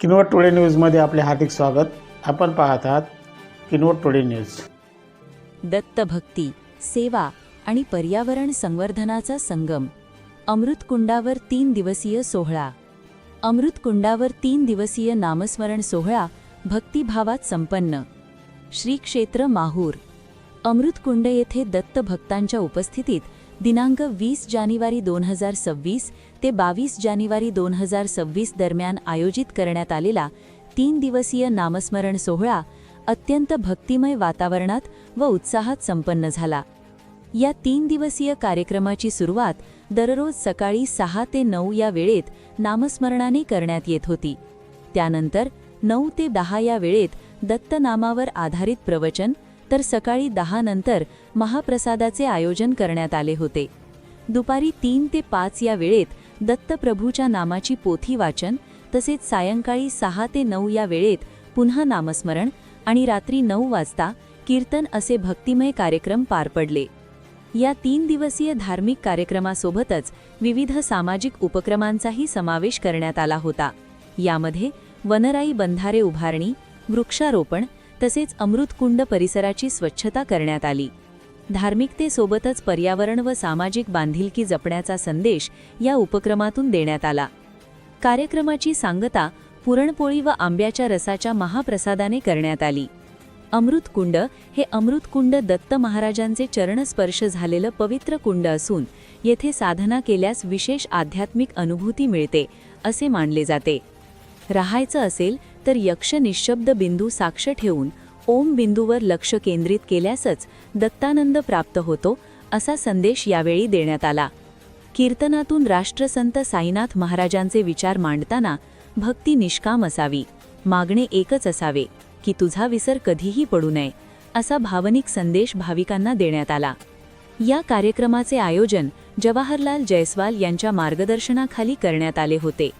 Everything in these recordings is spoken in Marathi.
किनवट टुडे न्यूजमध्ये आपले हार्दिक स्वागत। आपण पाहत आहात किनवट टुडे न्यूज। दत्तभक्ती, सेवा आणि पर्यावरण संवर्धनाचा संगम। अमृतकुंडावर 3 दिवसीय सोहळा। अमृतकुंडावर 3 दिवसीय नामस्मरण सोहळा भक्तिभावात संपन्न। श्री क्षेत्र माहूर। अमृतकुंड येथे दत्तभक्तांच्या उपस्थितीत दिनांक 20 जानेवारी 2026 ते 22 जानेवारी 2026 दरम्यान आयोजित करण्यात आलेला 3 दिवसीय नामस्मरण सोहळा अत्यंत भक्तिमय वातावरणात व उत्साहात संपन्न झाला। या 3 दिवसीय कार्यक्रमाची सुरुवात दररोज सकाळी 6 ते 9 या वेळेत नामस्मरणाने करण्यात येत होती। त्यानंतर 9 ते 10 या वेळेत दत्तनामावर आधारित प्रवचन, तर सकाळी 10 नंतर महाप्रसादाचे आयोजन करण्यात आले होते। दुपारी 3 ते 5 या वेळेत दत्तप्रभूच्या नामाची पोथी वाचन, तसेच सायंकाळी 6 ते 9 या वेळेत पुन्हा नामस्मरण आणि रात्री 9 वाजता कीर्तन असे भक्तिमय कार्यक्रम पार पडले। या 3 दिवसीय धार्मिक कार्यक्रमासोबतच विविध सामाजिक उपक्रमांचाही समावेश करण्यात आला होता। यामध्ये वनराई बंधारे उभारणी, वृक्षारोपण तसेच अमृतकुंड परिसराची स्वच्छता करण्यात आली। धार्मिकतेसोबतच पर्यावरण व सामाजिक बांधिलकी जपण्याचा संदेश या उपक्रमातून देण्यात आला। कार्यक्रमाची सांगता पुरणपोळी व आंब्याच्या रसाच्या महाप्रसादाने करण्यात आली। अमृतकुंड हे अमृतकुंड दत्त महाराजांचे चरणस्पर्श झालेलं पवित्र कुंड असून येथे साधना केल्यास विशेष आध्यात्मिक अनुभूती मिळते असे मानले जाते। राहायचं असेल तर यक्ष निशब्द बिंदू साक्ष ठेवून ओम बिंदूवर लक्ष केंद्रित केल्यासच दत्तानंद प्राप्त होतो असा संदेश यावेळी देण्यात आला। कीर्तनातून राष्ट्रसंत साईनाथ महाराजांचे विचार मांडताना भक्ती निष्काम असावी, मागणे एकच असावे की तुझा विसर कधीही पडू नये असा भावनिक संदेश भाविकांना देण्यात आला। या कार्यक्रमाचे आयोजन जवाहरलाल जयस्वाल यांच्या मार्गदर्शनाखाली करण्यात आले होते।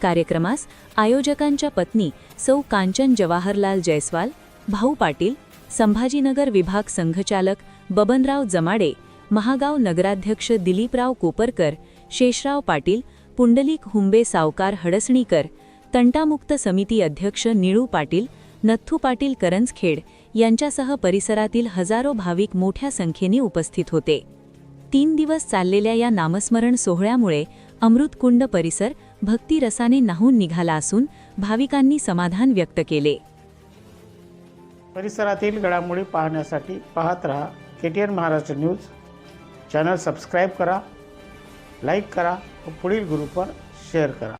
कार्यक्रमास आयोजकांच्या पत्नी सौ कांचन जवाहरलाल जयस्वाल, भाऊ पाटील, संभाजीनगर विभाग संघचालक बबनराव जमाडे, महागाव नगराध्यक्ष दिलीपराव कोपरकर, शेषराव पाटील, पुंडलिक हुंबे सावकार हडसणीकर, तंटामुक्त समिती अध्यक्ष निळू पाटील, नथू पाटील करंजखेड यांच्यासह परिसरातील हजारो भाविक मोठ्या संख्येने उपस्थित होते। 3 दिवस चाललेल्या या नामस्मरण सोहळ्यामुळे अमृतकुंड परिसर भक्तिरसाने न्हाऊन निघाला असून भाविकांनी समाधान व्यक्त केले। परिसरातील घडामोडी पाहण्यासाठी पाहत रहा KTN Maharashtra news. Channel subscribe करा, लाईक करा व पुढील ग्रुपवर शेअर करा।